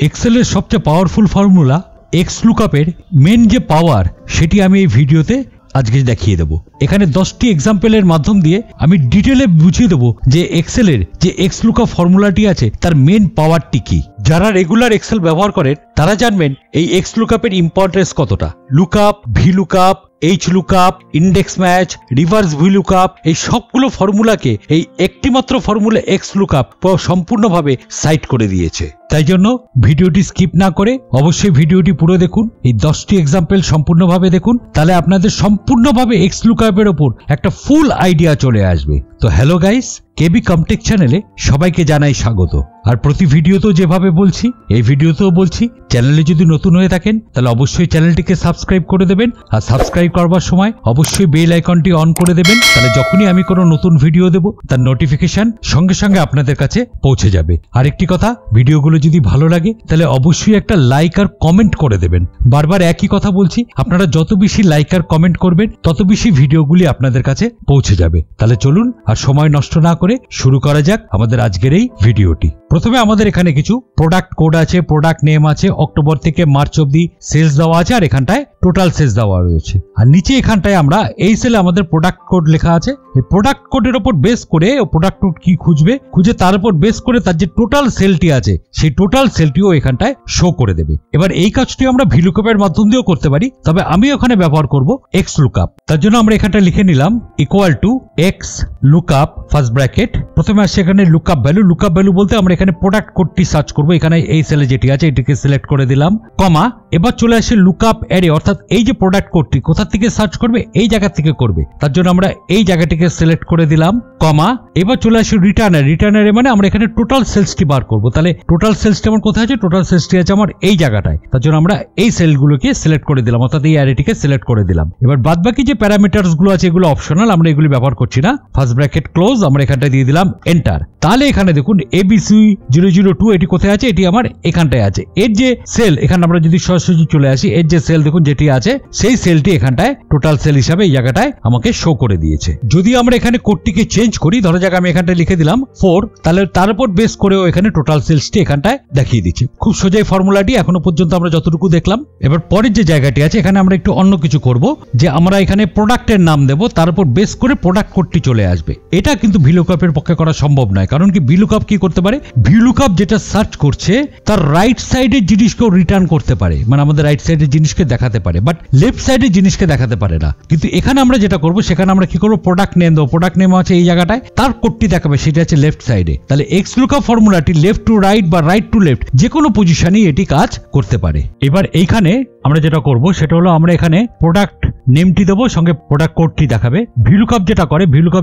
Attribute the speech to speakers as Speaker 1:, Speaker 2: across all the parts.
Speaker 1: এক্সেলের সবচেয়ে powerful formula x লুকআপের main যে পাওয়ার সেটি আমি এই ভিডিওতে আজকে দেখিয়ে দেব। এখানে 10টি এক্সাম্পলের মাধ্যম দিয়ে আমি ডিটেলে বুঝিয়ে দেব যে এক্সেলের যে এক্স লুকআপ ফর্মুলাটি আছে তার মেন পাওয়ারটি কি। যারা রেগুলার এক্সেল ব্যবহার করেন তারা জানবেন এই এক্স লুকআপের ইম্পর্টেন্স কতটা। Lookup, V lookup, H lookup, index match, reverse V lookup, এই সবগুলো ফর্মুলাকে এই একটি মাত্র ফর্মুলা এক্স লুকআপ সম্পূর্ণভাবে সাইড করে দিয়েছে। তাই জন্য ভিডিওটি স্কিপ না করে অবশ্যই ভিডিওটি পুরো দেখুন, এই 10টি এক্সাম্পল সম্পূর্ণভাবে দেখুন, তাহলে আপনাদের সম্পূর্ণভাবে এক্স লুকআপের ওপর একটা ফুল আইডিয়া চলে আসবে। তো হ্যালো গাইস, কেবি কমটেক চ্যানেলে সবাইকে জানাই স্বাগত। আর প্রতি ভিডিওতেও যেভাবে বলছি এই ভিডিওতেও বলছি, চ্যানেলে যদি নতুন হয়ে থাকেন তাহলে অবশ্যই চ্যানেলটিকে সাবস্ক্রাইব করে দেবেন, আর সাবস্ক্রাইব করবার সময় অবশ্যই বেল আইকনটি অন করে দেবেন, তাহলে যখনই আমি কোনো নতুন ভিডিও দেব তার নোটিফিকেশন সঙ্গে সঙ্গে আপনাদের কাছে পৌঁছে যাবে। আরেকটি কথা, ভিডিওগুলো যদি ভালো লাগে তাহলে অবশ্যই একটা লাইক আর কমেন্ট করে দেবেন। বারবার একই কথা বলছি, আপনারা যত বেশি লাইক আর কমেন্ট করবেন তত বেশি ভিডিওগুলি আপনাদের কাছে পৌঁছে যাবে। তাহলে চলুন আর সময় নষ্ট না করে শুরু করা যাক আমাদের আজকের এই ভিডিওটি। প্রথমে আমাদের এখানে কিছু প্রোডাক্ট কোড আছে, প্রোডাক্ট নেম আছে, অক্টোবর থেকে মার্চ অবধি সেলস দেওয়া আছে, আর এখানটায় টোটাল সেলস দেওয়া রয়েছে। আর নিচে এখানটায় আমরা এই সেলে আমাদের প্রোডাক্ট কোড লেখা আছে। এই প্রোডাক্ট কোডের উপর বেস করে প্রোডাক্ট কোড কি খুঁজে তার উপর বেস করে তার যে টোটাল সেলটি আছে সেই টোটাল সেলটিও এখানটায় শো করে দেবে। এবার এই কাজটি আমরা ভি লুকআপের মাধ্যম দিয়েও করতে পারি, তবে আমি ওখানে ব্যবহার করব এক্স লুকআপ। তার জন্য আমরা এখানটা লিখে নিলাম equal to x lookup first bracket. প্রথমে আসছে এখানে লুকআপ ভ্যালু। লুকআপ ভ্যালু বলতে আমরা এখানে প্রোডাক্ট কোডটি সার্চ করব। এখানে এই সেলে যেটি আছে এটিকে সিলেক্ট করে দিলাম, কমা। এবার চলে আসে লুকআপ অ্যারে, অর্থাৎ এই যে প্রোডাক্ট কোডটি কোথা থেকে সার্চ করবে, এই জায়গা থেকে করবে, তার জন্য আমরা এই জায়গাটিকে সিলেক্ট করে দিলাম, কমা। এবার চলে আসে রিটার্নার। রিটার্নারে মানে আমরা এখানে টোটাল সেলসটি বার করব। তাহলে টোটাল সেলসটি আমার কোথায় আছে? টোটাল সেলসটি আছে আমার এই জায়গাটায়, তার জন্য আমরা এই সেলগুলোকে সিলেক্ট করে দিলাম, অর্থাৎ এই অ্যারেটিকে সিলেক্ট করে দিলাম। এবার বাদবাকি যে প্যারামিটারস গুলো আছে এগুলো অপশনাল, আমরা এগুলি ব্যবহার করছি না। ফার্স্ট ব্র্যাকেট ক্লোজ, আমরা এখানটায় দিয়ে দিলাম এন্টার। তাহলে এখানে দেখুন ABC 002 এটি কোথায় আছে? এটি আমার এখানটায় আছে। এর যে সেল, এখানে আমরা যদি সরাসরি চলে আসি, এর যে সেল দেখুন যেটি আছে সেই সেলটি এখানটায় টোটাল সেল হিসাবে এই জায়গাটায় আমাকে শো করে দিয়েছে। যদি আমরা এখানে কোডটিকে চেঞ্জ করি, ধরো জায়গা আমি এখানটায় লিখে দিলাম 4, তাহলে তার উপর বেস করেও এখানে টোটাল সেলসটি এখানটায় দেখিয়ে দিচ্ছে। খুব সোজাই ফর্মুলাটি এখনো পর্যন্ত আমরা যতটুকু দেখলাম। এবার পরের যে জায়গাটি আছে এখানে আমরা একটু অন্য কিছু করব, যে আমরা এখানে প্রোডাক্টের নাম দেব, তার উপর বেস করে প্রোডাক্ট কোডটি চলে আসবে। এটা কিন্তু ভি লুকআপের পক্ষে করা সম্ভব নয়, কারণ কি ভি লুকআপ কি করতে পারে? ভি লুকআপ যেটা সার্চ করছে তার রাইট সাইডের জিনিসকেও রিটার্ন করতে পারে, মানে আমাদের রাইট সাইডের জিনিসকে দেখাতে পারে, বাট লেফট সাইডের জিনিসকে দেখাতে পারে না। কিন্তু এখানে আমরা যেটা করব, সেখানে আমরা কি করব? প্রোডাক্ট নেম দেবো। প্রোডাক্ট নেম আছে এই জায়গাটায়, তার কোডটি দেখাবে, সেটা আছে লেফট সাইডে। তাহলে এক্স লুকআপ ফর্মুলাটি লেফট টু রাইট বা রাইট টু লেফট যে কোনো পজিশনেই এটি কাজ করতে পারে। এবার এইখানে আমরা যেটা করব সেটা হলো আমরা এখানে প্রোডাক্ট নেমটি দেবো, সঙ্গে প্রোডাক্ট কোডটি দেখাবে। ভি লুকআপ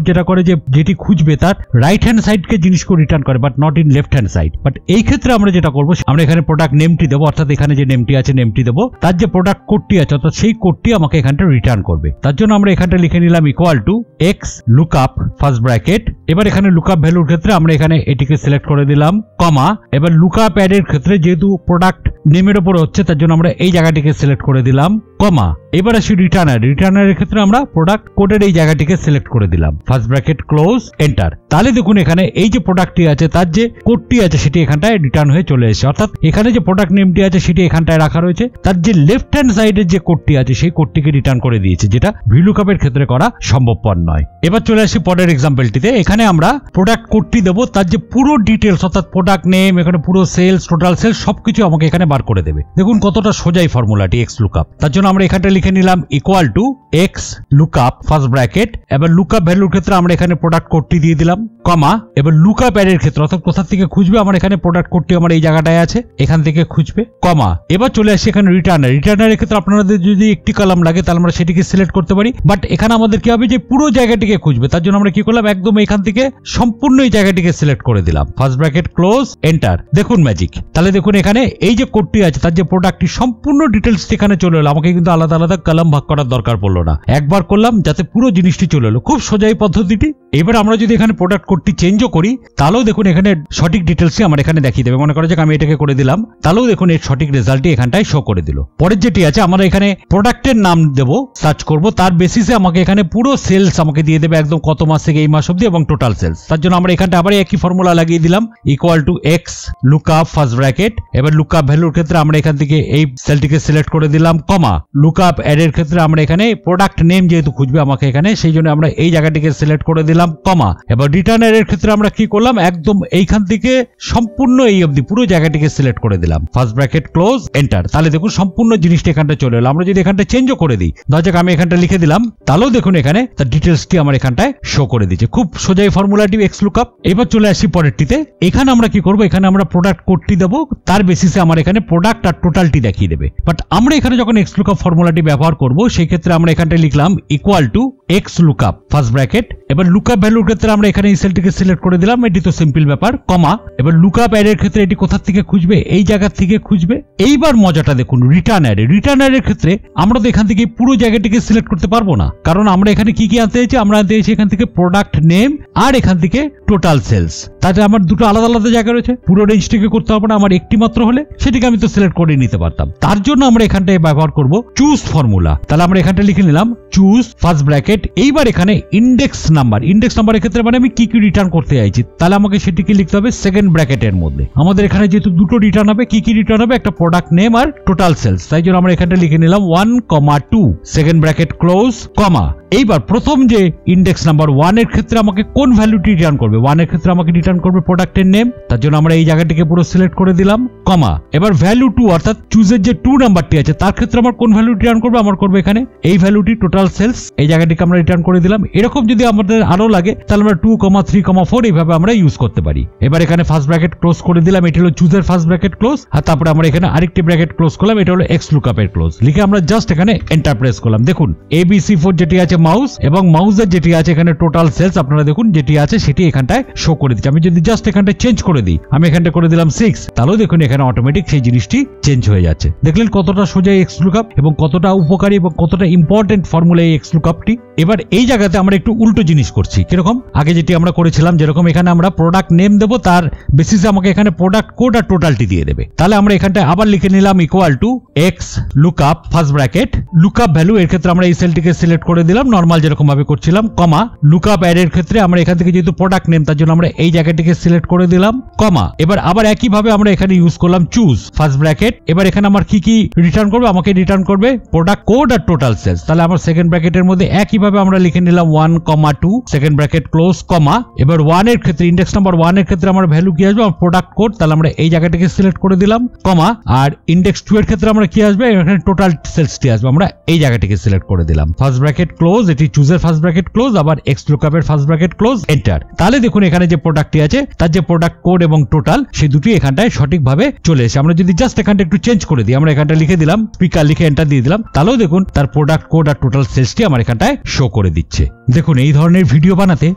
Speaker 1: যেটা করে যে যেটি খুঁজবে তার রাইট হ্যান্ড সাইডকে জিনিসকে রিটার্ন করে, but not in left hand side. But এই ক্ষেত্রে আমরা যেটা করবো, আমরা এখানে প্রোডাক্ট নেমটি দেবো, অর্থাৎ এখানে যে নেমটি আছে নেমটি দেবো, তার যে প্রোডাক্ট কোডটি আছে অর্থাৎ সেই কোডটি আমাকে এখানটা রিটার্ন করবে। তার জন্য আমরা এখানটা লিখে নিলাম equal to x lookup first bracket. এবার এখানে লুকআপ ভ্যালুর ক্ষেত্রে আমরা এখানে এটিকে সিলেক্ট করে দিলাম, কমা। এবার লুকআপ অ্যাডের ক্ষেত্রে যেহেতু প্রোডাক্ট নেমের উপর হচ্ছে তার জন্য আমরা এই জায়গাটিকে সিলেক্ট করে দিলাম, কমা। এবার আসি রিটার্নার। রিটার্নারের ক্ষেত্রে আমরা প্রোডাক্ট কোডের এই জায়গাটিকে সিলেক্ট করে দিলাম, ফার্স্ট ব্র্যাকেট ক্লোজ, এন্টার। তাহলে দেখুন এখানে এই যে প্রোডাক্টটি আছে তার যে কোডটি আছে সেটি এখানটায় রিটার্ন হয়ে চলে এসেছে, অর্থাৎ এখানে যে প্রোডাক্ট নেমটি আছে সেটি এখানটায় রাখা রয়েছে, তার যে লেফট হ্যান্ড সাইডের যে কোডটি আছে সেই কোডটিকে রিটার্ন করে দিয়েছে, যেটা ভি লুকআপের ক্ষেত্রে করা সম্ভবপর নয়। এবার চলে আসি পরের এক্সাম্পলটিতে। এখানে আমরা প্রোডাক্ট কোডটি দেবো, তার যে পুরো ডিটেলস অর্থাৎ প্রোডাক্ট নেম, এখানে পুরো সেলস, টোটাল সেলস সবকিছু আমাকে এখানে বার করে দেবে। দেখুন কতটা সোজাই ফর্মুলাটি এক্স লুকআপ। তার জন্য আমরা এখানটা লিখে নিলাম equal to x lookup first bracket. এবার লুকআপ ভ্যালুর ক্ষেত্রে আমরা এখানে প্রোডাক্ট কোডটি দিয়ে দিলাম, কমা। এবার লুকআপ অ্যারের ক্ষেত্রে অর্থাৎ কোথা থেকে খুঁজবে, আমার এখানে প্রোডাক্ট কোডটি আমার এই জায়গাটায় আছে, এখান থেকে খুঁজবে, কমা। এবার চলে আসি এখানে রিটার্নার। রিটার্নারের ক্ষেত্রে আপনাদের যদি একটি কলাম লাগে তাহলে আমরা সেটিকে সিলেক্ট করতে পারি, বাট এখানে আমাদের কি হবে যে পুরো জায়গাটিকে খুঁজবে, তার জন্য আমরা কি করলাম, একদম এখান থেকে সম্পূর্ণ এই জায়গাটিকে সিলেক্ট করে দিলাম, ফার্স্ট ব্র্যাকেট ক্লোজ, এন্টার। দেখুন ম্যাজিক। তাহলে দেখুন এখানে এই যে কোডটি আছে তার যে প্রোডাক্টটি সম্পূর্ণ ডিটেলস এখানে চলে এলো, আমাকে কিন্তু আলাদা আলাদা কলাম ভাগ করার দরকার পড়লো না, একবার করলাম যাতে পুরো জিনিসটি চলে এলো। খুব সোজা এই পদ্ধতিটি। এবার আমরা যদি এখানে প্রোডাক্ট কোডটি চেঞ্জও করি তাহলেও দেখুন এখানে সঠিক ডিটেলসই আমার এখানে দেখিয়ে দেবে। মনে করা যাক আমি এটাকে করে দিলাম, তাহলেও দেখুন এর সঠিক রেজাল্টটি এখানটায় শো করে দিল। পরের যেটি আছে আমরা এখানে প্রোডাক্টের নাম দেব, সার্চ করব, তার বেসিসে আমাকে এখানে পুরো সেলস আমাকে দিয়ে দেবে একদম কত মাস থেকে এই মাস অবধি এবং টোটাল সেলস। তার জন্য আমরা এখানটা আবার একই ফর্মুলা লাগিয়ে দিলাম, equal to x lookup first bracket. এবার লুকআপ ভ্যালুর ক্ষেত্রে আমরা এখান থেকে এই সেলটিকে সিলেক্ট করে দিলাম, কমা লুকআপ অ্যাড এর ক্ষেত্রে আমরা এখানে প্রোডাক্ট নেম যেহেতু খুঁজবে আমাকে এখানে, সেই জন্য আমরা এই জায়গাটিকে সিলেক্ট করে দিলাম, কমা। এবার রিটার্ন এর ক্ষেত্রে আমরা কি করলাম, একদম এইখান থেকে সম্পূর্ণ এই অবধি পুরো জায়গাটিকে সিলেক্ট করে দিলাম, ফার্স্ট ব্র্যাকেট ক্লোজ এন্টার। তাহলে দেখুন সম্পূর্ণ জিনিসটা এখানটা চলে এলো। আমরা যদি এখানটা চেঞ্জও করে দিই, ধরা যাক আমি এখানটা লিখে দিলাম, তাহলেও দেখুন এখানে তার ডিটেলসটি আমার এখানটায় শো করে দিচ্ছে। খুব সোজা এই ফর্মুলাটি এক্স লুকআপ। এবার চলে আসি পরেরটিতে। এখানে আমরা কি করব, এখানে আমরা প্রোডাক্ট কোডটি দেবো, তার বেসিসে আমার এখানে প্রোডাক্ট আর টোটালটি দেখিয়ে দেবে। বাট আমরা এখানে যখন এক্স লুকআপ ফর্মুলাটি ব্যবহার করব, সেই ক্ষেত্রে আমরা এখানটায় লিখলাম equal to x lookup first bracket. এবার লুকআপ ভ্যালুর ক্ষেত্রে আমরা এখানে এই সেলটিকে সিলেক্ট করে দিলাম, এটি তো সিম্পল ব্যাপার, কমা। এবার লুকআপ অ্যাড এর ক্ষেত্রে এটি কোথা থেকে খুঁজবে, এই জায়গা থেকে খুঁজবে। এইবার মজাটা দেখুন, রিটার্ন অ্যাড। রিটার্ন অ্যাড এর ক্ষেত্রে আমরা তো এখান থেকে পুরো জায়গাটিকে সিলেক্ট করতে পারবো না, কারণ আমরা এখানে কি কি আনতে চাইছি, আমরা আনতে চাইছি এখান থেকে প্রোডাক্ট নেম আর এখান থেকে টোটাল সেলস। তাতে আমার দুটো আলাদা আলাদা জায়গা রয়েছে, পুরো রেঞ্জটিকে করতে হবে না, আমার একটি মাত্র হলে সেটিকে আমি তো সিলেক্ট করে নিতে পারতাম। তার জন্য আমরা এখানটায় ব্যবহার করব চুজ ফর্মুলা। তাহলে আমরা এখানটা লিখে নিলাম চুজ ফার্স্ট ব্র্যাকেট। এইবার এখানে ইন্ডেক্স নাম্বার, ইন্ডেক্স নাম্বারের ক্ষেত্রে মানে আমি কি কি রিটার্ন করতে চাইছি, তাহলে আমাকে সেটিকে লিখতে হবে সেকেন্ড ব্র্যাকেটের মধ্যে। আমাদের এখানে যেহেতু দুটো রিটার্ন হবে, কি কি রিটার্ন হবে, একটা প্রোডাক্ট নেম আর টোটাল সেলস, তাই জন্য আমরা এখানটা লিখে নিলাম 1,2 সেকেন্ড ব্র্যাকেট ক্লোজ, কমা। এইবার প্রথম যে ইন্ডেক্স নাম্বার 1 এর ক্ষেত্রে আমাকে কোন ভ্যালুটি রিটার্ন করবে, 1 এর ক্ষেত্রে আমাকে রিটার্ন করবে প্রোডাক্টের নেম, তার জন্য আমরা এই জায়গাটিকে পুরো সিলেক্ট করে দিলাম, কমা। এবার ভ্যালু 2 অর্থাৎ চুজের যে 2 নাম্বারটি আছে তার ক্ষেত্রে আমার কোন ভ্যালু রিটার্ন করবে, আমার করবে এখানে এই ভ্যালুটি টোটাল সেলস, এই জায়গাটিকে আমরা রিটার্ন করে দিলাম। এরকম যদি আমাদের আরো লাগে তাহলে আমরা 2,3,4 এইভাবে আমরা ইউজ করতে পারি। এবার এখানে ফার্স্ট ব্র্যাকেট ক্লোজ করে দিলাম, এটি হলো চুজের ফার্স্ট ব্র্যাকেট ক্লোজ, আর তারপরে আমরা এখানে আরেকটি ব্র্যাকেট ক্লোজ করলাম, এটা হলো এক্স লুকআপের ক্লোজ। লিখে আমরা জাস্ট এখানে এন্টার প্রেস করলাম। দেখুন ABC4 যেটি আছে মাউস, এবং মাউসের যেটি আছে এখানে টোটাল সেলস, আপনারা দেখুন যেটি আছে সেটি এখানটায় শো করে দিচ্ছে। আমি যদি জাস্ট এখানটা চেঞ্জ করে দিই, আমি এখানটা করে দিলাম 6, তাহলেও দেখুন এখানে অটোমেটিক সেই জিনিসটি চেঞ্জ হয়ে যাচ্ছে। দেখলেন কতটা সোজা এক্স লুকআপ এবং কতটা উপকারী এবং কতটা ইম্পর্টেন্ট ফর্মুলা এই এক্স লুকআপটি। এবার এই জায়গাতে আমরা একটু উল্টো জিনিস করছি, কিরকম, আগে যেটি আমরা করেছিলাম, যেরকম এখানে আমরা প্রোডাক্ট নেম দেবো, তার বেসিসে আমাকে এখানে প্রোডাক্ট কোড আর টোটালটি দিয়ে দেবে। তাহলে আমরা এখানটায় আবার লিখে নিলাম equal to x lookup first bracket, lookup value এর ক্ষেত্রে আমরা এই সেলটিকে সিলেক্ট করে দিলাম নরমাল যেরকম ভাবে করছিলাম, কমা। লুকআপ অ্যাড এর ক্ষেত্রে আমরা এখান থেকে যেহেতু প্রোডাক্ট নেম, তার জন্য আমরা এই জায়গাটিকে সিলেক্ট করে দিলাম, কমা। এবার আবার একই ভাবে আমরা এখানে ইউজ করলাম চুজ ফার্স্ট ব্র্যাকেট। এবার এখানে আমার কি কি রিটার্ন করবে, আমাকে রিটার্ন করবে প্রোডাক্ট কোড আর টোটাল সেলস। তাহলে আমার সেকেন্ড ব্র্যাকেটের মধ্যে একই ভাবে আমরা লিখে নিলাম 1,2 সেকেন্ড ব্র্যাকেট ক্লোজ, কমা। এবার 1 এর ক্ষেত্রে ইন্ডেক্স নাম্বার 1 এর ক্ষেত্রে আমার ভ্যালু কি আসবে, প্রোডাক্ট কোড, তাহলে আমরা এই জায়গাটাকে সিলেক্ট করে দিলাম, কমা। আর ইন্ডেক্স 2 এর ক্ষেত্রে আমরা কি আসবে, এখানে টোটাল সেলসটি আসবে, আমরা এই জায়গাটাকে সিলেক্ট করে দিলাম, ফার্স্ট ব্র্যাকেট ক্লোজ, এটি চুজের ফার্স্ট ব্র্যাকেট ক্লোজ, আবার এক্স লুকআপের ফার্স্ট ব্র্যাকেট ক্লোজ, এন্টার। তাহলে দেখুন এখানে যে প্রোডাক্টটি আছে তার যে প্রোডাক্ট কোড এবং টোটাল সেই দুটি এখানটায় সঠিকভাবে চলে এসে। আমরা যদি জাস্ট এখানটা একটু চেঞ্জ করে দিই, আমরা এখানটা লিখে দিলাম স্পিকার, লিখে এন্টার দিয়ে দিলাম, তাহলেও দেখুন তার প্রোডাক্ট কোড আর টোটাল সেলসটি আমার এখানটায় শো করে দিচ্ছে। দেখুন এই ধরনের ভিডিও বানাতে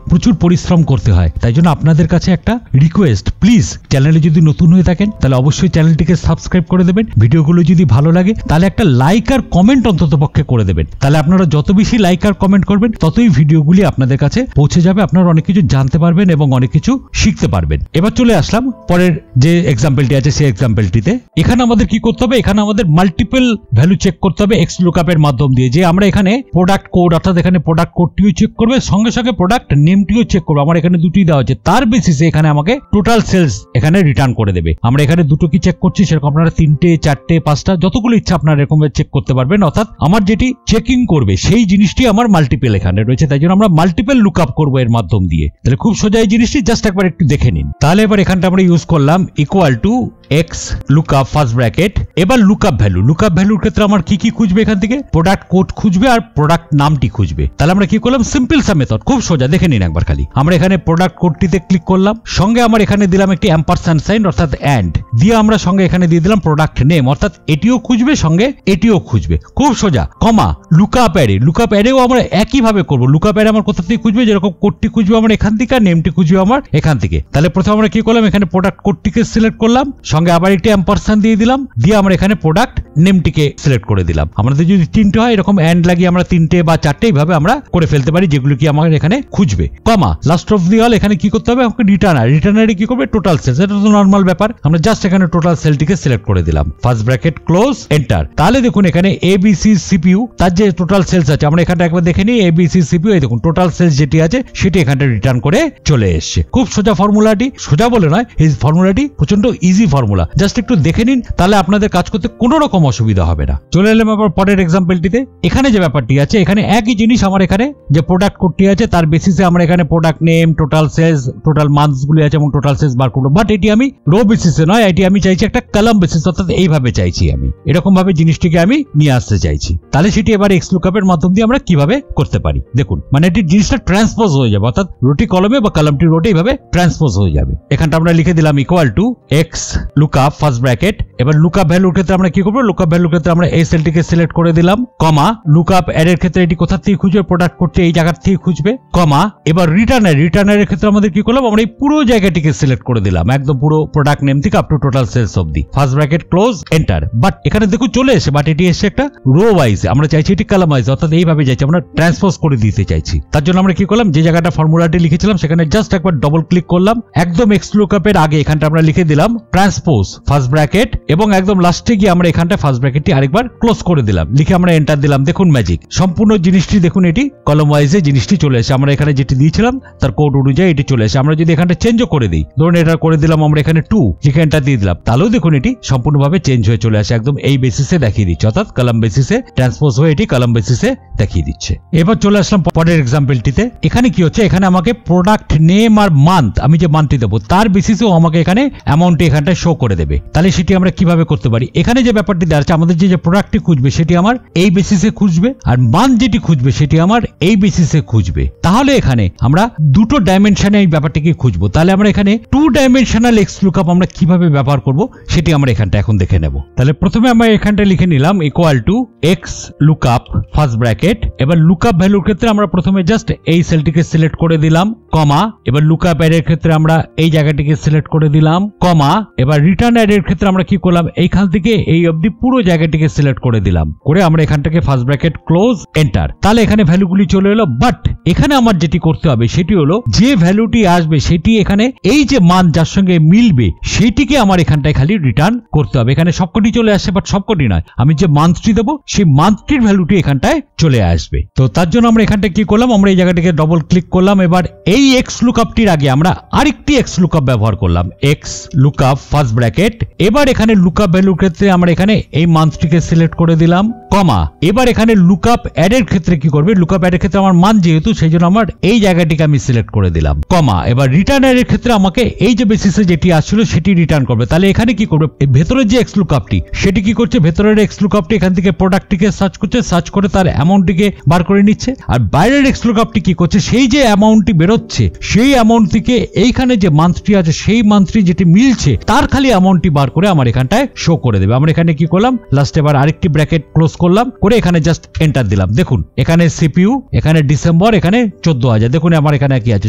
Speaker 1: প্রচুর পরিশ্রম করতে হয়, তাই জন্য আপনাদের কাছে একটা রিকোয়েস্ট, প্লিজ চ্যানেলে যদি নতুন হয়ে থাকেন তাহলে অবশ্যই চ্যানেলটিকে সাবস্ক্রাইব করে দেবেন। ভিডিওগুলো যদি ভালো লাগে তাহলে একটা লাইক আর কমেন্ট অন্তত পক্ষে করে দেবেন। তাহলে আপনারা যত বেশি লাইক আর কমেন্ট করবেন ততই ভিডিওগুলি আপনাদের কাছে পৌঁছে যাবে, আপনারা অনেক কিছু জানতে পারবেন এবং অনেক কিছু শিখতে পারবেন। এবার চলে আসলাম পরের যে এক্সাম্পলটি আছে সেই এক্সাম্পলটিতে। এখানে আমাদের কি করতে হবে, এখানে আমাদের মাল্টিপল ভ্যালু চেক করতে হবে এক্স লুকআপের মাধ্যম দিয়ে। যে আমরা এখানে প্রোডাক্ট কোড অর্থাৎ এখানে প্রোডাক্ট কোডটিও চেক করবে, সঙ্গে সঙ্গে প্রোডাক্ট নেমটিও চেক করবে। আমার এখানে দুটি দেওয়া হচ্ছে, তার বেসিসে এখানে আমাকে টোটাল সেলস এখানে রিটার্ন করে দেবে। আমরা এখানে দুটো কি চেক করছি, সেরকম আপনারা 3টে 4টে 5টা যতগুলো ইচ্ছা আপনারা এরকম চেক করতে পারবেন। অর্থাৎ আমার যেটি চেকিং করবে সেই জিনিসটি আমার মাল্টিপল এখানে রয়েছে, তাই জন্য আমরা মাল্টিপল লুকআপ করবো এর মাধ্যম দিয়ে। তাহলে খুব সোজা এই জিনিসটি জাস্ট একবার একটু দেখে নিন। তাহলে এবার এখানটা আমরা ইউজ করলাম equal to x lookup first bracket. এবার লুকআপ ভ্যালু, লুকআপ ভ্যালুর ক্ষেত্রে আমার কি কি খুঁজবে, এখান থেকে প্রোডাক্ট কোড খুঁজবে আর প্রোডাক্ট নামটি খুঁজবে। তাহলে আমরা কি করলাম, সিম্পল সা মেথড, খুব সোজা, দেখে নিন একবার খালি। আমরা এখানে প্রোডাক্ট কোডটিতে ক্লিক করলাম, সঙ্গে আমার এখানে দিলাম একটি অ্যাম্পারস্যান্ড সাইন অর্থাৎ এন্ড দিয়ে, আমরা সঙ্গে এখানে দিয়ে দিলাম প্রোডাক্ট নেম অর্থাৎ এটিও খুঁজবে সঙ্গে এটিও খুঁজবে, খুব সোজা, কমা। লুকআপ অ্যারে, লুকআপ অ্যারেও আমরা একইভাবে করবো। লুকআপ অ্যারে আমার কোথা থেকে খুঁজবে, যেরকম কোডটি খুঁজবে আমার এখান থেকে, আর নেমটি খুঁজবে আমার এখান থেকে। তাহলে প্রথমে আমরা কি করলাম, এখানে প্রোডাক্ট কোডটিকে সিলেক্ট করলাম, সঙ্গে আবার একটি অ্যাম্পারসান দিয়ে দিলাম, দিয়ে আমরা এখানে প্রোডাক্ট নেমটিকে সিলেক্ট করে দিলাম। আমাদের যদি 3টে হয় এরকম অ্যান্ড লাগিয়ে আমরা 3টে বা 4টে এইভাবে আমরা করে ফেলতে পারি, যেগুলো কি আমার এখানে খুঁজবে। কমা লাস্ট অফ দি অল, এখানে কি করতে হবে, আমাকে রিটার্নারে কি করবে, টোটাল সেলস। এটা তো নর্মাল ব্যাপার, আমরা জাস্ট এখানে টোটাল সেলটিকে সিলেক্ট করে দিলাম, ফার্স্ট ব্র্যাকেট ক্লোজ এন্টার। তাহলে দেখুন এখানে ABC CPU তার যে টোটাল সেলস আছে, আমরা এখানটা একবার দেখে নিই। ABC CPU এই দেখুন টোটাল সেলস যেটি আছে সেটি এখানটা রিটার্ন করে চলে এসছে। খুব সোজা ফর্মুলাটি, সোজা বলে নয়, এই ফর্মুলাটি প্রচন্ড ইজি ফর্মুলা, জাস্ট একটু দেখে নিন, তাহলে আপনাদের কাজ করতে কোনো রকম অসুবিধা হবে না। চলে এলাম আবার পরের এক্সাম্পলটিতে। এখানে যে ব্যাপারটি আছে, এখানে একই জিনিস আমার এখানে যে প্রোডাক্ট কোডটি আছে তার বেসিসে আমরা এখানে product name, total sales, total months গুলি আছে এবং টোটাল সেলস বার করবো। বাট এটি আমি রো বেসিসে নয়, এটি আমি চাইছি একটা কলাম বেসিস, অর্থাৎ এইভাবে চাইছি আমি, এরকম ভাবে জিনিসটিকে আমি নিয়ে আসতে চাইছি। তাহলে সেটি এবার XLOOKUP এর মাধ্যম দিয়ে আমরা কিভাবে করতে পারি দেখুন, মানে এটি জিনিসটা ট্রান্সপোজ হয়ে যাবে, অর্থাৎ রোটি কলমে বা কলামটি রোটে এইভাবে ট্রান্সপোজ হয়ে যাবে। এখানটা আমরা লিখে দিলাম equal to XLOOKUP first bracket. এবার লুকআপ ভ্যালুর ক্ষেত্রে আমরা কি করবো, লুকআপ ভ্যালুর ক্ষেত্রে আমরা এই সেলটিকে সিলেক্ট করে দিলাম, কমা লুকআপ অ্যারের ক্ষেত্রে এটি কোথা থেকে খুঁজবে, প্রোডাক্ট করতে এই জায়গা থেকে খুঁজবে, কমা এবার রিটার্নের ক্ষেত্রে আমাদের কি করলাম, আমরা এই পুরো জায়গাটিকে সিলেক্ট করে দিলাম, একদম পুরো প্রোডাক্ট নেম থেকে আপ টু টোটাল সেলস অবধি, first bracket close enter. But এখানে দেখুন চলে এসে, বাট এটি এসে একটা রো ওয়াইজ, আমরা চাইছি এটি কলাম ওয়াইজ, অর্থাৎ এইভাবে চাইছি, আমরা ট্রান্সপোজ করে দিতে চাইছি। তার জন্য আমরা কি করলাম, যে জায়গাটা ফর্মুলাটি লিখেছিলাম সেখানে জাস্ট একবার ডবল ক্লিক করলাম, একদম XLOOKUP এর আগে এখানটা আমরা লিখে দিলাম ট্রান্সপোজ ফার্স্ট ব্র্যাকেট, এবং একদম লাস্টে গিয়ে আমরা এখানটা ফার্স্ট ব্র্যাকেটটি আরেকবার ক্লোজ করে দিলাম, লিখে আমরা এন্টার দিলাম। দেখুন ম্যাজিক, সম্পূর্ণ জিনিসটি দেখুন এটি কলম ওয়াইজে জিনিসটি চলে এসে, আমরা এখানে যেটি দিয়েছিলাম তার কোড অনুযায়ী এটি চলে এসে। আমরা যদি এখানটা চেঞ্জও করে দিই, ধরুন এটা করে দিলাম আমরা এখানে 2, লিখে এন্টার দিয়ে দিলাম, তাহলেও দেখুন এটি সম্পূর্ণভাবে চেঞ্জ হয়ে চলে আসে, একদম এই বেসিসে দেখিয়ে দিচ্ছে, অর্থাৎ কলাম বেসিসে ট্রান্সপোজ হয়ে এটি কলাম বেসিসে দেখিয়ে দিচ্ছে। এবার চলে আসলাম পরের এক্সাম্পলটিতে। এখানে কি হচ্ছে, এখানে আমাকে প্রোডাক্ট নেম আর মান্থ, আমি যে মান্থটি দেবো তার বেসিসেও আমাকে এখানে অ্যামাউন্টটি এখানটা শো করে দেবে। তাহলে সেটি আমরা কিভাবে করতে পারি, এখানে যে ব্যাপারটি দেখাচ্ছে, আমাদের যে প্রোডাক্টটি খুঁজবে সেটি আমার এই বেসিসে খুঁজবে, আর মান্থ যেটি খুঁজবে সেটি আমার এই বেসিসে খুঁজবে। তাহলে এখানে আমরা দুটো ডাইমেনশনে এই ব্যাপারটিকে খুঁজবো। তাহলে আমরা এখানে 2 ডাইমেনশনাল XLOOKUP আমরা কিভাবে ব্যবহার করব সেটি আমরা এখানটা এখন দেখে নেব। তাহলে প্রথমে আমরা এখানটা লিখে নিলাম equal to XLOOKUP first bracket. এবার লুকআপ ভ্যালুর ক্ষেত্রে আমরা প্রথমে জাস্ট এই সেলটিকে সিলেক্ট করে দিলাম, কমা এবার লুকআপ অ্যারের ক্ষেত্রে আমরা এই জায়গাটিকে সিলেক্ট করে দিলাম, কমা এবার রিটার্ন অ্যারের ক্ষেত্রে আমরা কি করলাম, এইখান থেকে এই অবধি পুরো জায়গাটিকে সিলেক্ট করে দিলাম, করে আমরা এখান থেকে ফার্স্ট ব্র্যাকেট ক্লোজ এন্টার। তাহলে এখানে ভ্যালুগুলি চলে এলো। বাট এখানে আমার যেটি করতে হবে সেটি হলো, যে ভ্যালুটি আসবে সেটি এখানে এই যে মান যার সঙ্গে মিলবে সেটিকে আমার এখানটায় খালি রিটার্ন করতে হবে। এখানে সবকটি চলে আসছে, বাট সবকটি নয়, আমি যে মান্থটি দেবো সেই মান্থটির ভ্যালুটি এখানটায় চলে আসবে। তো তার জন্য আমরা এখানটায় কি করলাম, আমরা এই জায়গাটিকে ডবল ক্লিক করলাম। এবার এই XLOOKUPটির আগে আমরা আরেকটি XLOOKUP ব্যবহার করলাম, XLOOKUP ফার্স্ট ব্র্যাকেট। এবার এখানে লুকআপ ভ্যালুর ক্ষেত্রে আমরা এখানে এই মান্থটিকে সিলেক্ট করে দিলাম, কমা এবার এখানে লুকআপ অ্যাডের ক্ষেত্রে কি করবে, লুকআপ অ্যাডের ক্ষেত্রে আমার মান যেহেতু সেই জন্য আমার এই জায়গাটিকে আমি সিলেক্ট করে দিলাম, কমা এবার রিটার্ন অ্যাডের ক্ষেত্রে আমাকে এই যে বেসিসে যেটি আসছিল সেটি রিটার্ন করবে। তাহলে এখানে কি করবে, ভেতরের যে XLOOKUPটি সেটি কি করছে, ভেতরের XLOOKUPটি এখান থেকে প্রোডাক্টটিকে সার্চ করছে, সার্চ করে তার অ্যামাউন্টটিকে বার করে নিচ্ছে, আর বাইরের XLOOKUPটি কি করছে, সেই যে অ্যামাউন্টটি বেরোচ্ছে সেই অ্যামাউন্ট থেকে এইখানে যে মান্থটি আছে সেই মান্থটি যেটি মিলছে তার খালি অ্যামাউন্টটি বার করে আমার এখানটায় শো করে দেবে। আমরা এখানে কি করলাম, লাস্টে এবার আরেকটি ব্র্যাকেট ক্লোজ করলাম, করে এখানে জাস্ট এন্টার দিলাম। দেখুন এখানে CPU, এখানে ডিসেম্বর, এখানে 14,000, দেখুন আমার এখানে কি আছে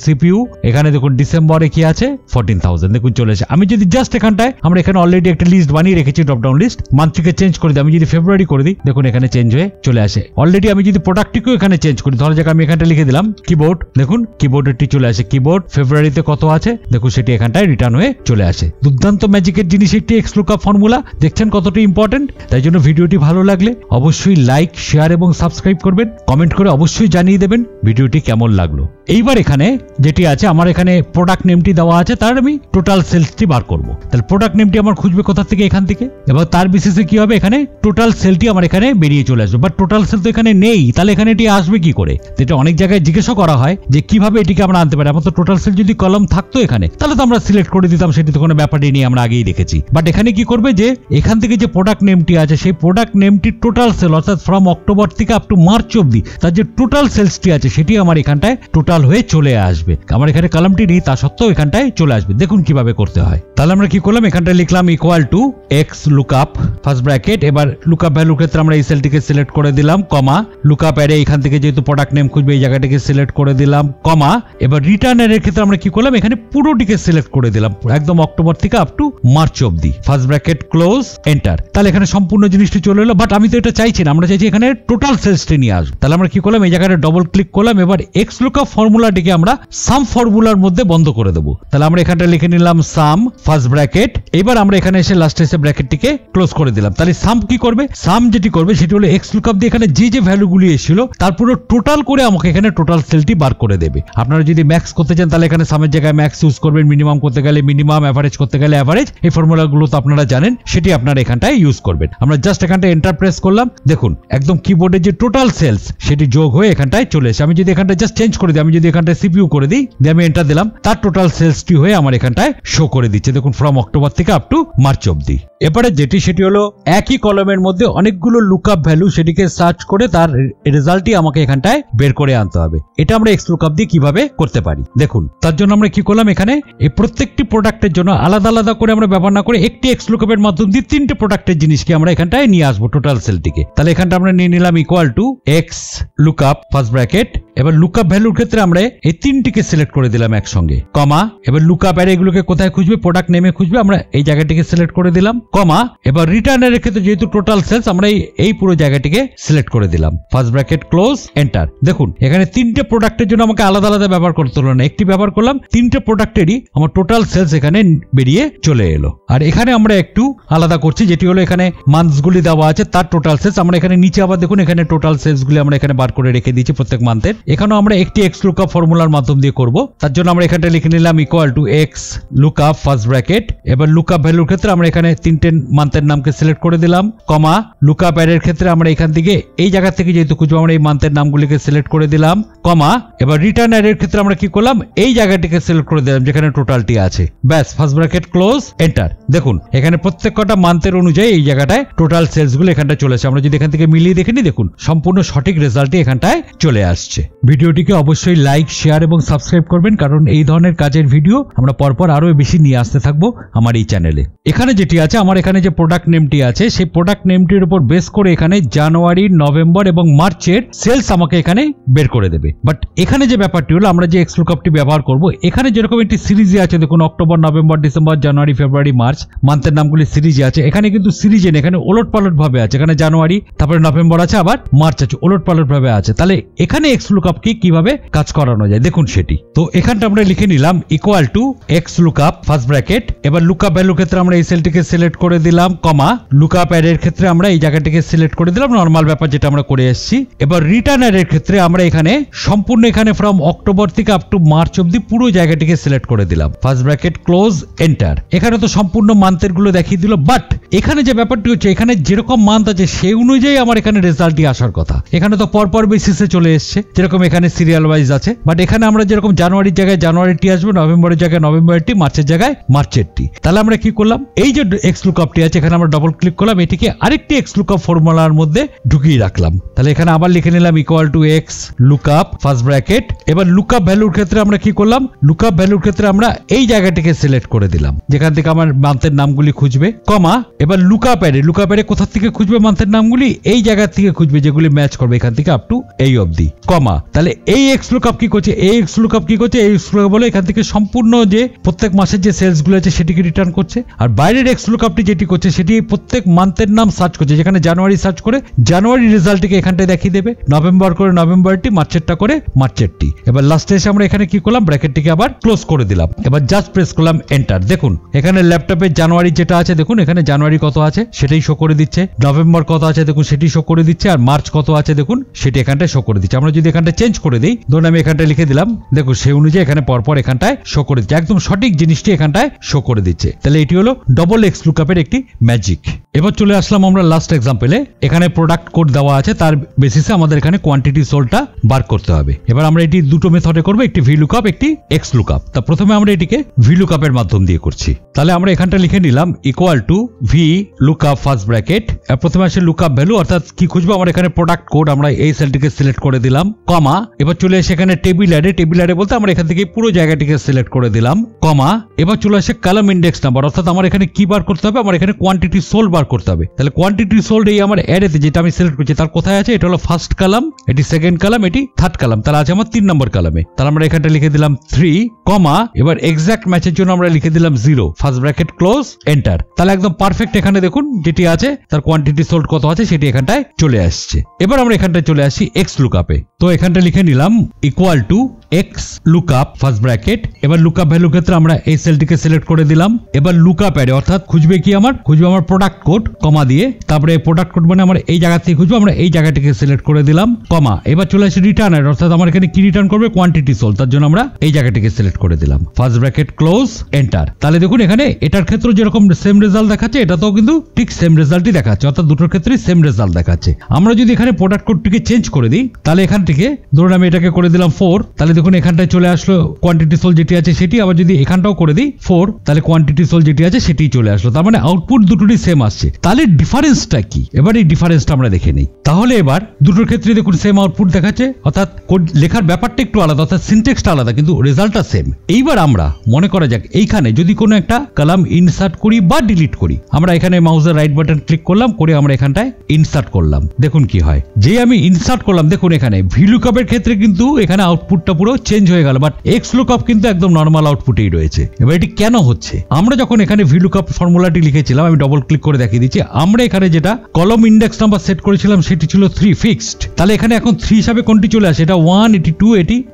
Speaker 1: CPU, এখানে দেখুন ডিসেম্বরে কি আছে 14,000, দেখুন চলে আসে। আমি যদি জাস্ট এখানটায়, আমরা এখানে অলরেডি একটা লিস্ট বানিয়ে রেখেছি, ড্রপ ডাউন লিস্ট, মান্থটিকে চেঞ্জ করে দিই, আমি যদি ফেব্রুয়ারি করে দিই দেখুন এখানে চেঞ্জ হয়ে চলে আসে। অলরেডি আমি যদি প্রোডাক্টটিকেও এখানে চেঞ্জ করি, ধরা যাক আমি এখানটা লিখে দিলাম কিবোর্ড, দেখুন কিবোর্ডেরটি চলে আসে, কিবোর্ড ফেব্রুয়ারিতে কত আছে দেখুন সেটি এখানটায় রিটার্ন হয়ে চলে আসে। দুর্দান্ত ম্যাজিকের জিনিস একটি XLOOKUP ফর্মুলা, দেখছেন কতটা ইম্পর্টেন্ট। তাই জন্য ভিডিওটি ভালো লাগলে অবশ্যই লাইক, শেয়ার এবং সাবস্ক্রাইব করবেন, কমেন্ট করে অবশ্যই জানিয়ে দেবেন ভিডিওটি কেমন লাগলো। এইবার এখানে যেটি আছে, আমার এখানে প্রোডাক্ট নেমটি দেওয়া আছে, তার আমি টোটাল সেলসটি বার করব। তাহলে প্রোডাক্ট নেমটি আমার খুঁজবে কোথা থেকে, এখান থেকে, এবং তার বিশেষে কি হবে, এখানে টোটাল সেলটি আমার এখানে বেরিয়ে চলে আসবে। বাট টোটাল সেল তো এখানে নেই, তাহলে এখানে এটি আসবে কি করে, যেটা অনেক জায়গায় জিজ্ঞাসা করা হয় যে কিভাবে এটিকে আমরা আনতে পারি। আমার তো টোটাল সেল যদি কলম থাকতো এখানে, তাহলে তো আমরা সিলেক্ট করে দিতাম, সেটি তো কোনো ব্যাপারই নিয়ে আমরা আগেই দেখেছি। বাট এখানে কি করবে, যে এখান থেকে যে প্রোডাক্ট নেমটি আছে সেই প্রোডাক্ট নেমটির টোটাল টোটাল সেল অর্থাৎ ফ্রম অক্টোবর থেকে আপ টু মার্চ অবধি তার যে টোটাল সেলসটি আছে সেটি আমার এখানটায় টোটাল হয়ে চলে আসবে। আমার এখানে কলামটি নেই, তা সত্ত্বেও এখানটায় চলে আসবে। দেখুন কিভাবে করতে হয়। তাহলে আমরা কি করলাম, এখানটায় লিখলাম equal to x lookup first bracket, এবার লুকআপ ভ্যালুর ক্ষেত্রে আমরা এই সেলটিকে সিলেক্ট করে দিলাম, কমা লুকআপ অ্যারে এখান থেকে যেহেতু প্রোডাক্ট নেম খুঁজবে এই জায়গাটাকে সিলেক্ট করে দিলাম, কমা এবার রিটার্ন অ্যারের ক্ষেত্রে আমরা কি করলাম, এখানে পুরোটিকে সিলেক্ট করে দিলাম একদম অক্টোবর থেকে আপ টু মার্চ অবধি, ফার্স্ট ব্র্যাকেট ক্লোজ এন্টার। তাহলে এখানে সম্পূর্ণ জিনিসটি চলে এলো, বাট আমি তো এটা চাইছি না, আমরা চাইছি এখানে টোটাল সেলসটি নিয়ে আসবো। তাহলে আমরা কি করলাম, এই জায়গাটা ডবল ক্লিক করলাম, এবার এক্স লুকআপ ফর্মুলাটিকে আমরা সাম ফর্মুলার মধ্যে বন্ধ করে দেবো। তাহলে আমরা এখানটা লিখে নিলাম সাম ফার্স্ট ব্র্যাকেট, এবার আমরা এখানে এসে লাস্টে এসে ব্র্যাকেটটিকে ক্লোজ করে দিলাম। তাহলে সাম কি করবে, সাম যেটি করবে সেটি হলো এক্স লুকআপ দিয়ে এখানে যে ভ্যালুগুলি এসেছিল তার পুরো টোটাল করে আমাকে এখানে টোটাল সেলটি বার করে দেবে। আপনারা যদি ম্যাক্স করতে চান তাহলে এখানে সামের জায়গায় ম্যাক্স ইউজ করবেন, মিনিমাম করতে গেলে মিনিমাম, এভারেজ করতে গেলে এভারেজ, এই ফর্মুলাগুলো তো আপনারা জানেন, সেটি আপনারা এখানটায় ইউজ করবেন। আমরা জাস্ট এখানটায় এন্টার প্রেস করলাম, দেখুন একদম কিবোর্ডে যে টোটাল সেলস সেটি যোগ হয়ে এখানটায় চলে এসে, আমি যদি এখানটা জাস্ট চেঞ্জ করে দিই, আমি যদি এখানটায় সিপিইউ করে দিই, দিয়ে আমি এন্টার দিলাম, তার টোটাল সেলসটি হয়ে আমার এখানটায় শো করে দিচ্ছে। দেখুন ফ্রম অক্টোবর থেকে আপ টু মার্চ অবধি। এবারে যেটি সেটি হলো একই কলমের মধ্যে অনেকগুলো লুকআপ ভ্যালু, সেটিকে সার্চ করে তার রেজাল্টই আমাকে এখানটায় বের করে আনতে হবে। এটা আমরা এক্স লুকআপ দিয়ে কিভাবে করতে পারি দেখুন। তার জন্য আমরা কি করলাম, এখানে এই প্রত্যেকটি প্রোডাক্টের জন্য আলাদা আলাদা করে আমরা ব্যবহার না করে একটি এক্স লুকআপের মাধ্যম দিয়ে তিনটে প্রোডাক্টের জিনিসকে আমরা এখানটায় নিয়ে আসবো টোটাল সেলটিকে। তাহলে এখানটা আমরা নিয়ে নিলাম equal to x lookup first bracket, এবার লুকআপ ভ্যালুর ক্ষেত্রে আমরা এই তিনটিকে সিলেক্ট করে দিলাম একসঙ্গে, কমা এবার লুকআপ অ্যারে এগুলোকে কোথায় খুঁজবে, প্রোডাক্ট নেমে খুঁজবে, আমরা এই জায়গাটিকে সিলেক্ট করে দিলাম, কমা এবার রিটার্ন এর ক্ষেত্রে যেহেতু টোটাল সেলস আমরা এই পুরো জায়গাটিকে সিলেক্ট করে দিলাম, ফার্স্ট ব্র্যাকেট ক্লোজ এন্টার। দেখুন এখানে তিনটে প্রোডাক্টের জন্য আমাকে আলাদা আলাদা ব্যবহার করতে হলো না, একটি ব্যবহার করলাম, তিনটে প্রোডাক্টেরই আমার টোটাল সেলস এখানে বেরিয়ে চলে এলো। আর এখানে আমরা একটু আলাদা করছি, যেটি হলো এখানে মান্থস গুলি দেওয়া আছে তার টোটাল সেলস, আমরা এখানে নিচে আবার দেখুন এখানে টোটাল সেলস গুলি আমরা এখানে বার করে রেখে দিয়েছি প্রত্যেক মান্থের। এখানেও আমরা একটি এক্স লুকআপ ফর্মুলার মাধ্যম দিয়ে করব। তার জন্য আমরা এখানটা লিখে নিলাম equal to x lookup first bracket, এবার লুকআপ ভ্যালুর ক্ষেত্রে আমরা এখানে তিনটে মান্থের নামকে সিলেক্ট করে দিলাম, কমা লুকআপ অ্যারের ক্ষেত্রে আমরা এখান থেকে এই জায়গা থেকে যেহেতু খুঁজবো আমরা এই মান্থের নামগুলিকে সিলেক্ট করে দিলাম, কমা এবার রিটার্ন অ্যারের ক্ষেত্রে আমরা কি করলাম, এই জায়গাটিকে সিলেক্ট করে দিলাম যেখানে টোটালটি আছে, ব্যাস ফার্স্ট ব্র্যাকেট ক্লোজ এন্টার। দেখুন এখানে প্রত্যেক কটা মান্থের অনুযায়ী এই জায়গাটায় টোটাল সেলস গুলো এখানটা চলে আসে। আমরা যদি এখান থেকে মিলিয়ে দেখে নিই, দেখুন সম্পূর্ণ সঠিক রেজাল্টই এখানটায় চলে আসছে। ভিডিওটিকে অবশ্যই লাইক, শেয়ার এবং সাবস্ক্রাইব করবেন, কারণ এই ধরনের কাজের ভিডিও আমরা পরপর আরো বেশি নিয়ে আসতে থাকবো আমার এই চ্যানেলে। এখানে যেটি আছে, আমার এখানে যে প্রোডাক্ট নেমটি আছে সেই প্রোডাক্ট নেমটির উপর বেস করে এখানে জানুয়ারি, নভেম্বর এবং মার্চের সেলস আমাকে এখানে বের করে দেবে। বাট এখানে যে ব্যাপারটি হলো, আমরা যে এক্স লুকআপটি ব্যবহার করব, এখানে যেরকম একটি সিরিজে আছে, দেখুন অক্টোবর, নভেম্বর, ডিসেম্বর, জানুয়ারি, ফেব্রুয়ারি, মার্চ মান্থের নামগুলি সিরিজে আছে, এখানে কিন্তু সিরিজে নেই, এখানে ওলট পালট ভাবে আছে, এখানে জানুয়ারি তারপরে নভেম্বর আছে আবার মার্চ আছে, ওলট পালট ভাবে আছে। তাহলে এখানে এক্স লুকআপকে কিভাবে কাজ করানো যায় দেখুন সেটি। তো এখানটা আমরা লিখে নিলাম equal to x lookup first bracket, এবার লুকআপ ভ্যালুর ক্ষেত্রে আমরা এই সেলটিকে সিলেক্ট করে দিলাম, কমা লুকআপ অ্যারের ক্ষেত্রে আমরা এই জায়গাটিকে সিলেক্ট করে দিলাম, নরমাল ব্যাপার যেটা আমরা করে এসেছি। এবার রিটার্ন অ্যারের ক্ষেত্রে আমরা এখানে সম্পূর্ণ এখানে ফ্রম অক্টোবর থেকে আপ টু মার্চ অবধি পুরো জায়গাটিকে সিলেক্ট করে দিলাম, ফার্স্ট ব্র্যাকেট ক্লোজ এন্টার। এখানে তো সম্পূর্ণ মান্থের গুলো দেখিয়ে দিল, বাট এখানে যে ব্যাপারটি হচ্ছে, এখানে যেরকম মান্থ আছে সেই অনুযায়ী আমার এখানে রেজাল্টই আসার কথা। এখানে তো পরপর বেসিসে চলে এসছে, যেরকম এখানে সিরিয়াল ওয়াইজ আছে, বাট এখানে আমরা যেরকম জানুয়ারির জায়গায় জানুয়ারিটি আসবে, নভেম্বরের জায়গায় নভেম্বরেরটি, মার্চের জায়গায় মার্চেরটি। তাহলে আমরা কি করলাম, এই যে এক্স লুকআপটি আছে এখানে আমরা ডবল ক্লিক করলাম, এটিকে আরেকটি এক্স লুকআপ ফর্মুলার মধ্যে ঢুকিয়ে রাখলাম। তাহলে এখানে আবার লিখে নিলাম equal to x lookup first bracket, এবার লুকআপ ভ্যালুর ক্ষেত্রে আমরা কি করলাম, লুকআপ ভ্যালুর ক্ষেত্রে আমরা এই জায়গাটিকে সিলেক্ট করে দিলাম যেখান থেকে আমার মান্থের নামগুলি খুঁজবে, কমা এবার লুকআপ অ্যারে কোথা থেকে খুঁজবে মান্থের নামগুলি, এই জায়গা থেকে খুঁজবে যেগুলি ম্যাচ করবে এখান থেকে আপ টু এই অবধি, কমা। তাহলে এই এক্স লুকআপ কি করছে, এই এক্স লুকআপ কি করছে, এই এক্স লুকআপ বলে এখান থেকে সম্পূর্ণ যে প্রত্যেক মাসের যে সেলস গুলো আছে সেটিকে রিটার্ন করছে। আর বাইরের এক্স লুকআপটি যেটি করছে সেটি প্রত্যেক মান্থের নাম সার্চ করছে, যেখানে জানুয়ারি সার্চ করে জানুয়ারি রেজাল্টটিকে এখানটায় দেখিয়ে দেবে, নভেম্বর করে নভেম্বরটি, মার্চেরটা করে মার্চেরটি। এবার লাস্টে এসে আমরা এখানে কি করলাম, ব্র্যাকেটটিকে আবার ক্লোজ করে দিলাম, এবার জাস্ট প্রেস করলাম এন্টার। দেখুন এখানে ল্যাপটপে জানুয়ারি যেটা আছে, দেখুন এখানে জানুয়ারি কত আছে সেটাই শো করে দিচ্ছে, নভেম্বর কত আছে দেখুন সেটি শো করে দিচ্ছে, আর মার্চ কত আছে দেখুন সেটি এখানটায় শো করে দিচ্ছে। আমরা যদি এখানটা চেঞ্জ করে দিই, ধরুন আমি এখানটায় লিখে দিলাম, দেখুন সেই অনুযায়ী এখানে পরপর এখানটায় শো করে দিচ্ছে, একদম সঠিক জিনিসটি এখানটায় শো করে দিচ্ছে। তাহলে এটি হলো ডবল এক্স লুকআপের একটি ম্যাজিক। এবার চলে আসলাম আমরা লাস্ট এক্সাম্পলে, এখানে প্রোডাক্ট কোড দেওয়া আছে, তার বেসিসে আমাদের এখানে কোয়ান্টিটি সোল্ডটা বার করতে হবে। এবার আমরা এটি দুটো মেথডে করবো, একটি ভি লুকআপ, একটি এক্স লুকআপ। তা প্রথমে আমরা এটিকে ভি লুকআপের মাধ্যম দিয়ে করছি। তাহলে আমরা এখানটা এখানটা লিখে নিলাম equal to V lookup first bracket, প্রথমে আসে লুকআপ ভ্যালু অর্থাৎ কি খুঁজবো আমরা এখানে প্রোডাক্ট কোড, আমরা এই সেলটিকে সিলেক্ট করে দিলাম, কমা, এবার চলে আসে এখানে টেবিল অ্যাডে বলতে আমরা এখান থেকে পুরো জায়গাটিকে সিলেক্ট করে দিলাম, কমা, এবার চলে আসে কলাম ইন্ডেক্স নাম্বার অর্থাৎ আমার এখানে কি বার করতে হবে, আমার এখানে কোয়ান্টিটি সোল্ড বার করতে হবে। তাহলে কোয়ান্টিটি সোল্ড এই আমার অ্যারেতে যেটা আমি সিলেক্ট করছি তার কোথায় আছে, এটা হলো ফার্স্ট কলাম, এটি সেকেন্ড কলাম, এটি থার্ড কলাম, তাহলে আছে আমার 3 নম্বর কলামে। তাহলে আমরা এখানটা লিখে দিলাম 3, কমা, এবার এক্সাক্ট ম্যাচের জন্য আমরা লিখে দিলাম 0, ফার্স্ট ব্র্যাকেট ক্লোজ, এন্টার। তাহলে একদম পারফেক্ট এখানে দেখুন যেটি আছে তার কোয়ান্টিটি সোল্ড কত আছে সেটি এখানটায় চলে আসছে। এবার আমরা এখানটায় চলে আসি এক্স লুকআপে। তো এখানটা লিখে নিলাম equal to x lookup first bracket, এবার লুকআপ ভ্যালু ক্ষেত্রে আমরা এই সেলটিকে সিলেক্ট করে দিলাম। এবার লুকআপ অ্যারে অর্থাৎ খুঁজবে কি খুঁজবে আমার প্রোডাক্ট কোড, কমা দিয়ে, তারপরে প্রোডাক্ট কোড মানে আমরা এই জায়গা থেকে খুঁজবো, আমরা এই জায়গাটিকে সিলেক্ট করে দিলাম, কমা, এবার চলে আসে রিটার্ন অ্যারে অর্থাৎ আমার এখানে কি রিটার্ন করবে, কোয়ান্টিটি সোল্ড, তার জন্য আমরা এই জায়গাটিকে সিলেক্ট করে দিলাম, ফার্স্ট ব্র্যাকেট ক্লোজ, এন্টার। তাহলে দেখুন এখানে এটার ক্ষেত্রে যেরকম সেম রেজাল্ট দেখাচ্ছে এটাতেও কিন্তু ঠিক সেম রেজাল্টই দেখাচ্ছে, অর্থাৎ দুটোর ক্ষেত্রেই সেম রেজাল্ট দেখাচ্ছে। আমরা যদি এখানে প্রোডাক্ট কোডটিকে চেঞ্জ করে দিই তাহলে এখান থেকে ধরুন আমি এটাকে করে দিলাম 4, তাহলে দেখুন এখানটায় চলে আসলো কোয়ান্টিটি সোল্ড যেটি আছে সেটি, আবার যদি এখানটাও করে দিই 4 তাহলে কোয়ান্টিটি সোল্ড যেটি আছে সেটি চলে আসলো, তার মানে আউটপুট দুটোরই সেম আসছে। তাহলে ডিফারেন্সটা কি, এবার এই ডিফারেন্সটা আমরা দেখে নিই। তাহলে এবার দুটোর ক্ষেত্রে দেখুন সেম আউটপুট দেখাচ্ছে, অর্থাৎ কোড লেখার ব্যাপারটা একটু আলাদা, অর্থাৎ সিনট্যাক্সটা আলাদা কিন্তু রেজাল্টটা সেম। এইবার আমরা মনে করা যাক এইখানে যদি কোনো একটা কলাম ইনসার্ট করি বা ডিলিট করি, আমরা এখানে মাউসের রাইট বাটন ক্লিক করলাম, করে আমরা এখানটায় ইনসার্ট করলাম, দেখুন কি হয়, যে আমি ইনসার্ট করলাম দেখুন এখানে ভিলুকআপের ক্ষেত্রে কিন্তু এখানে আউটপুটটা পুরো চেঞ্জ হয়ে গেল, বাট এক্স লুকআপ কিন্তু একদম নর্মাল আউটপুটেই রয়েছে। এবার এটি কেন হচ্ছে, আমরা যখন এখানে ভিলুকআপ ফর্মুলাটি লিখেছিলাম, আমি ডবল ক্লিক করে দেখিয়ে দিচ্ছি, আমরা এখানে যেটা কলম ইন্ডেক্স নাম্বার সেট করেছিলাম সেটি ছিল 3 ফিক্সড, তাহলে এখানে এখন 3 হিসাবে কোনটি চলে আসে, এটা 1, এটি 2,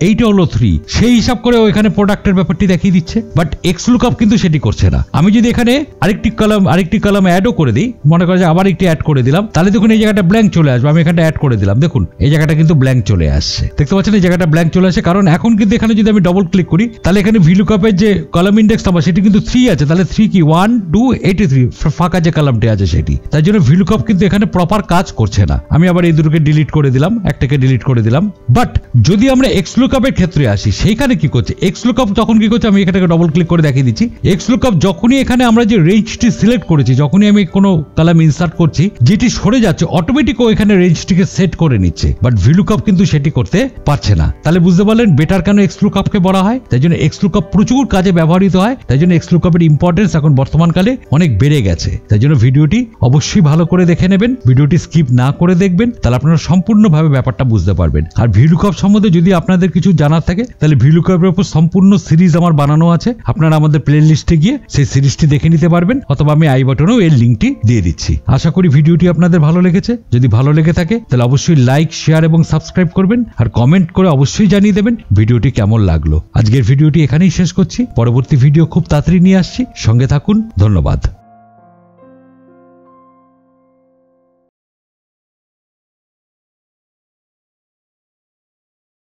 Speaker 1: এইটা হলো 3, সেই হিসাব করে এখানে প্রোডাক্টের ব্যাপারটি দেখিয়ে দিচ্ছে, বাট এক্স লুকআপ কিন্তু সেটি করছে না। আমি যদি এখানে আরেকটি কলাম অ্যাডও করে দিই, মনে করা যায় আবার একটি অ্যাড করে দিলাম, তাহলে দেখুন এই জায়গাটা ব্ল্যাঙ্ক চলে আসবে, আমি এখানটা অ্যাড করে দিলাম, দেখুন এই জায়গাটা কিন্তু ব্ল্যাঙ্ক চলে আসছে, দেখতে পাচ্ছেন এই জায়গাটা ব্ল্যাঙ্ক চলে আসে, কারণ এখন কিন্তু এখানে যদি আমি ডবল ক্লিক করি তাহলে এখানে ভিলুকআপের যে কলাম ইন্ডেক্স নাম্বার সেটি কিন্তু 3 আছে, তাহলে 3 কি 1 2 83 ফাঁকা যে কলামটি আছে সেটি, তাই জন্য ভিলুকআপ কিন্তু এখানে প্রপার কাজ করছে না। আমি আবার এই দুটোকে ডিলিট করে দিলাম, একটাকে ডিলিট করে দিলাম। বাট যদি আমরা এক্স লুকআপের ক্ষেত্রে আসি সেইখানে কি করছে, এক্স লুকআপ তখন কি করছে, আমি এখানটাকে ডবল ক্লিক করে দেখিয়ে দিচ্ছি, এক্স লুকআপ যখনই এখানে আমরা যে রেঞ্জটি সিলেক্ট করেছি, যখনই আমি কোনো কলাম ইনসার্ট করছি যেটি সরে যাচ্ছে অটোমেটিক ও এখানে রেঞ্জটিকে সেট করে নিচ্ছে, বাট ভিলুকআপ কিন্তু সেটি করতে পারছে না। তাহলে বুঝতে পারলেন বেটার কেন এক্স লুকআপকে বলা হয়, তাই জন্য এক্স লুকআপ প্রচুর কাজে ব্যবহৃত হয়, তাই জন্য এক্স লুকআপের ইম্পর্টেন্স এখন বর্তমানকালে অনেক বেড়ে গেছে। তাই জন্য ভিডিওটি অবশ্যই ভালো করে দেখে নেবেন, ভিডিওটি স্কিপ না করে দেখবেন, তাহলে আপনারা সম্পূর্ণভাবে ব্যাপারটা বুঝতে পারবেন। আর ভিলুকআপ সম্বন্ধে যদি আপনাদের কিছু জানার থাকে তাহলে ভিলুকআপের উপর সম্পূর্ণ সিরিজ আমার বানানো আছে, আপনারা আমাদের প্লে লিস্টে গিয়ে সেই সিরিজটি দেখে নিতে পারবেন, অথবা আমি আই বাটনেও এর লিঙ্কটি দিয়ে দিচ্ছি। আশা করি ভিডিওটি আপনাদের ভালো লেগেছে, যদি ভালো লেগে থাকে তাহলে অবশ্যই লাইক, শেয়ার এবং সাবস্ক্রাইব করবেন, আর কমেন্ট করে অবশ্যই জানিয়ে দেবেন ভিডিওটি কেমন লাগলো। আজকের ভিডিওটি এখানেই শেষ করছি, পরবর্তী ভিডিও খুব তাড়াতাড়ি নিয়ে আসছি, সঙ্গে থাকুন, ধন্যবাদ।